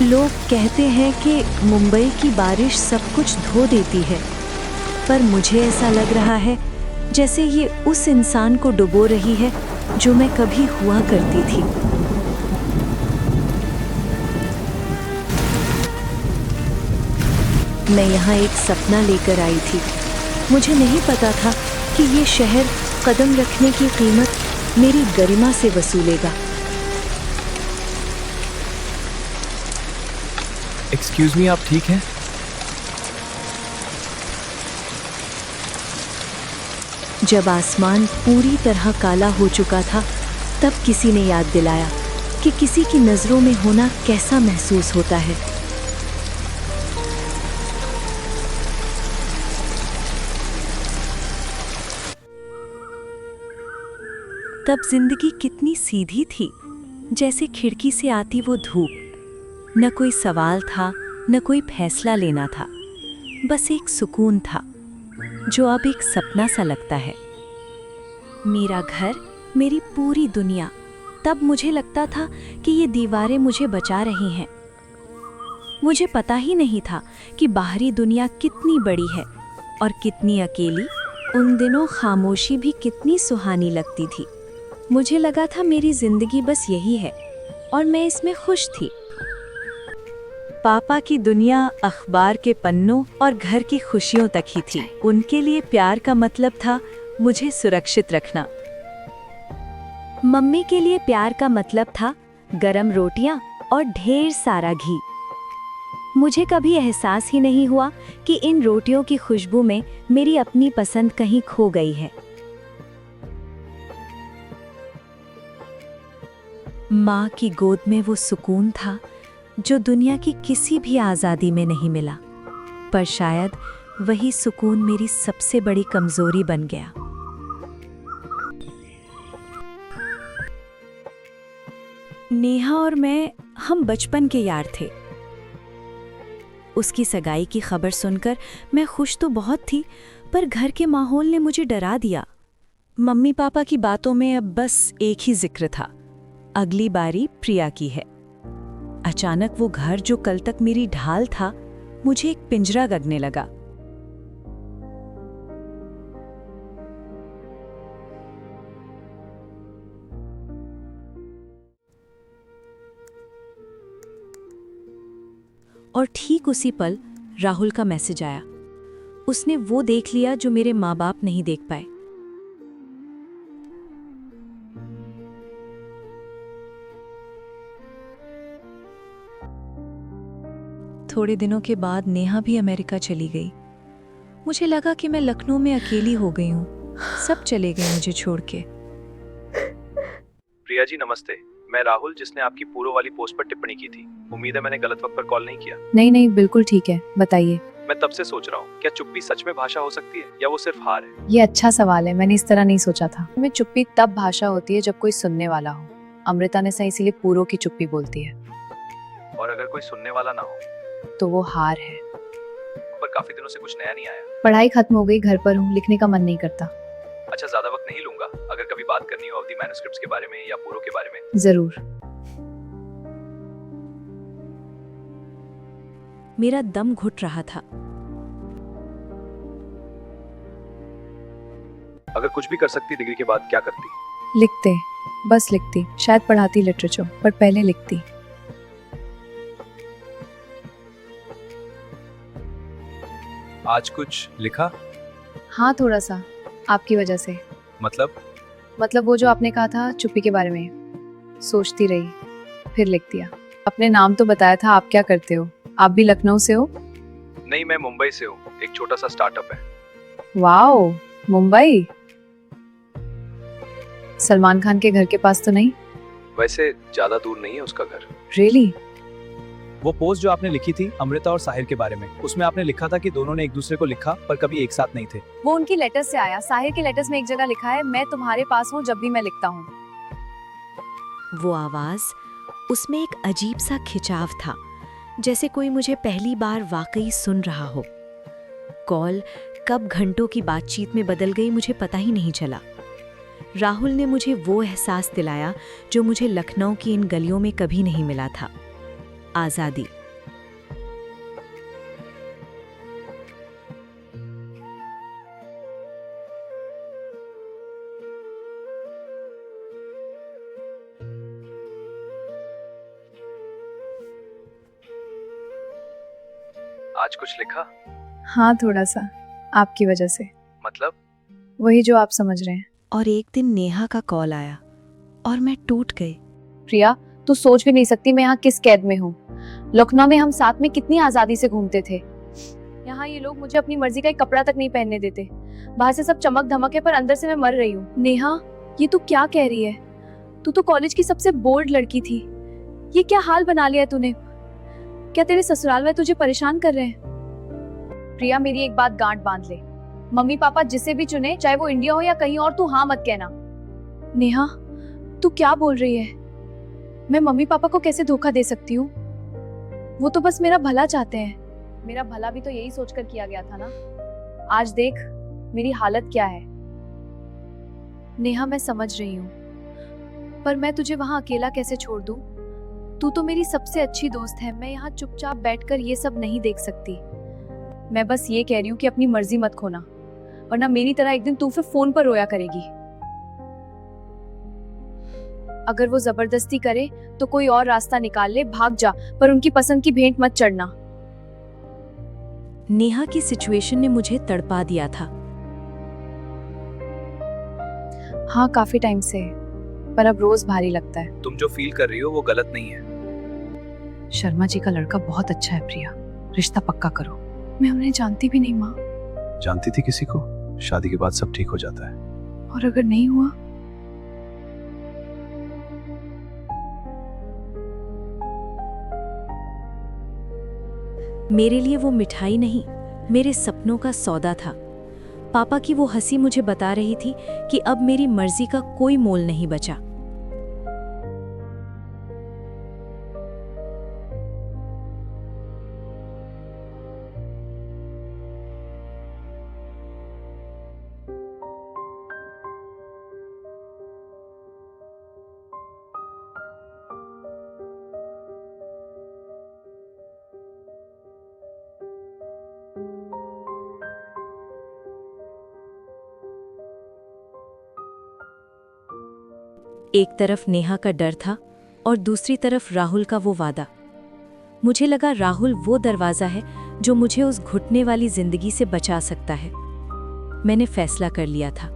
लोग कहते हैं कि मुंबई की बारिश सब कुछ धो देती है, पर मुझे ऐसा लग रहा है जैसे ये उस इंसान को डुबो रही है जो मैं कभी हुआ करती थी। मैं यहाँ एक सपना लेकर आई थी। मुझे नहीं पता था कि ये शहर कदम रखने की कीमत मेरी गरिमा से वसूलेगा। एक्सक्यूज मी, आप ठीक हैं? जब आसमान पूरी तरह काला हो चुका था, तब किसी ने याद दिलाया कि किसी की नज़रों में होना कैसा महसूस होता है। तब जिंदगी कितनी सीधी थी, जैसे खिड़की से आती वो धूप। न कोई सवाल था, न कोई फैसला लेना था, बस एक सुकून था जो अब एक सपना सा लगता है। मेरा घर, मेरी पूरी दुनिया। तब मुझे लगता था कि ये दीवारें मुझे बचा रही हैं। मुझे पता ही नहीं था कि बाहरी दुनिया कितनी बड़ी है और कितनी अकेली। उन दिनों खामोशी भी कितनी सुहानी लगती थी। मुझे लगा था मेरी जिंदगी बस यही है और मैं इसमें खुश थी। पापा की दुनिया अखबार के पन्नों और घर की खुशियों तक ही थी। उनके लिए प्यार का मतलब था मुझे सुरक्षित रखना। मम्मी के लिए प्यार का मतलब था गरम रोटियां और ढेर सारा घी। मुझे कभी एहसास ही नहीं हुआ कि इन रोटियों की खुशबू में मेरी अपनी पसंद कहीं खो गई है। माँ की गोद में वो सुकून था जो दुनिया की किसी भी आज़ादी में नहीं मिला, पर शायद वही सुकून मेरी सबसे बड़ी कमजोरी बन गया। नेहा और मैं, हम बचपन के यार थे। उसकी सगाई की खबर सुनकर मैं खुश तो बहुत थी, पर घर के माहौल ने मुझे डरा दिया। मम्मी पापा की बातों में अब बस एक ही जिक्र था, अगली बारी प्रिया की है। अचानक वो घर जो कल तक मेरी ढाल था, मुझे एक पिंजरा लगने लगा। और ठीक उसी पल राहुल का मैसेज आया। उसने वो देख लिया जो मेरे माँ बाप नहीं देख पाए। थोड़े दिनों के बाद नेहा भी अमेरिका चली गई। मुझे लगा कि मैं लखनऊ में अकेली हो गई हूँ। सब चले गए मुझे छोड़ के। प्रिया जी नमस्ते, मैं राहुल, जिसने आपकी पूर्व वाली पोस्ट पर टिप्पणी की थी। उम्मीद है मैंने गलत वक्त पर कॉल नहीं किया। नहीं नहीं, बिल्कुल ठीक है, बताइए। मैं तब से सोच रहा हूँ, क्या चुप्पी सच में भाषा हो सकती है या वो सिर्फ हार है? ये अच्छा सवाल है, मैंने इस तरह नहीं सोचा था। में चुप्पी तब भाषा होती है जब कोई सुनने वाला हो। अमृता ने सही इसीलिए पूरों की चुप्पी बोलती है। और अगर कोई सुनने वाला ना हो तो वो हार है। पर काफी दिनों से कुछ नया नहीं आया। पढ़ाई खत्म हो गई, घर पर हूँ, लिखने का मन नहीं करता। अच्छा, ज्यादा वक्त नहीं लूंगा। अगर कभी बात करनी हो अवधि मैन्युस्क्रिप्ट्स के बारे में या पूरों के बारे में। जरूर। मेरा दम घुट रहा था। अगर कुछ भी कर सकती डिग्री के बाद क्या करती? लिखते, बस लिखती। शायद पढ़ाती लिटरेचर, पर पहले लिखती। आज कुछ लिखा? हाँ, थोड़ा सा, आपकी वजह से। मतलब वो जो आपने कहा था चुप्पी के बारे में। सोचती रही, फिर लिख दिया। अपने नाम तो बताया था, आप क्या करते हो? आप भी लखनऊ से हो? नहीं, मैं मुंबई से हूँ। एक छोटा सा स्टार्टअप है। वाओ, मुंबई। सलमान खान के घर के पास तो नहीं? वैसे ज्यादा दूर नहीं है उसका घर। रियली? वो पोस्ट जो आपने लिखी थी अमृता और साहिर के बारे में, उसमें आपने लिखा था कि दोनों ने एक दूसरे को लिखा पर कभी एक साथ नहीं थे। वो उनकी लेटर्स से आया। साहिर के लेटर्स में एक जगह लिखा है, मैं तुम्हारे पास हूँ जब भी मैं लिखता हूँ। वो आवाज, उसमें एक अजीब सा खिंचाव था, जैसे कोई मुझे पहली बार वाकई सुन रहा हो। कॉल कब घंटों की बातचीत में बदल गई मुझे पता ही नहीं चला। राहुल ने मुझे वो एहसास दिलाया जो मुझे लखनऊ की इन गलियों में कभी नहीं मिला था। आज़ादी। आज कुछ लिखा? हाँ, थोड़ा सा, आपकी वजह से। मतलब? वही जो आप समझ रहे हैं। और एक दिन नेहा का कॉल आया और मैं टूट गई। प्रिया, तू सोच भी नहीं सकती मैं यहाँ किस कैद में हूँ। लखनऊ में हम साथ में कितनी आजादी से घूमते थे। यहाँ ये लोग मुझे अपनी मर्जी का एक कपड़ा तक नहीं पहनने देते। बाहर से सब चमक धमक है पर अंदर से मैं मर रही हूँ। नेहा, ये तू क्या कह रही है? तू तो कॉलेज की सबसे बोल्ड लड़की थी। ये क्या हाल बना लिया तूने? क्या तेरे ससुराल में तुझे परेशान कर रहे हैं? प्रिया, मेरी एक बात गांठ बांध ले। मम्मी पापा जिसे भी चुने, चाहे वो इंडिया हो या कहीं और, तू हाँ मत कहना। नेहा, तू क्या बोल रही है? मैं मम्मी पापा को कैसे धोखा दे सकती हूँ? वो तो बस मेरा भला चाहते हैं। मेरा भला भी तो यही सोचकर किया गया था ना। आज देख मेरी हालत क्या है। नेहा, मैं समझ रही हूँ, पर मैं तुझे वहां अकेला कैसे छोड़ दूं? तू तो मेरी सबसे अच्छी दोस्त है। मैं यहाँ चुपचाप बैठकर ये सब नहीं देख सकती। मैं बस ये कह रही हूँ कि अपनी मर्जी मत खोना, वरना मेरी तरह एक दिन तू फिर फोन पर रोया करेगी। अगर वो जबरदस्ती करे तो कोई और रास्ता निकाल ले, भाग जा, पर उनकी पसंद की भेंट मत चढ़ना। नेहा की सिचुएशन ने मुझे तड़पा दिया था। हाँ, काफी टाइम से, पर अब रोज भारी लगता है। तुम जो फील कर रही हो वो गलत नहीं है। शर्मा जी का लड़का बहुत अच्छा है प्रिया, रिश्ता पक्का करो। मैं उन्हें जानती भी नहीं माँ। जानती थी किसी को? शादी के बाद सब ठीक हो जाता है। और अगर नहीं हुआ? मेरे लिए वो मिठाई नहीं, मेरे सपनों का सौदा था। पापा की वो हंसी मुझे बता रही थी कि अब मेरी मर्जी का कोई मोल नहीं बचा। एक तरफ नेहा का डर था और दूसरी तरफ राहुल का वो वादा। मुझे लगा राहुल वो दरवाज़ा है जो मुझे उस घुटने वाली जिंदगी से बचा सकता है। मैंने फैसला कर लिया था।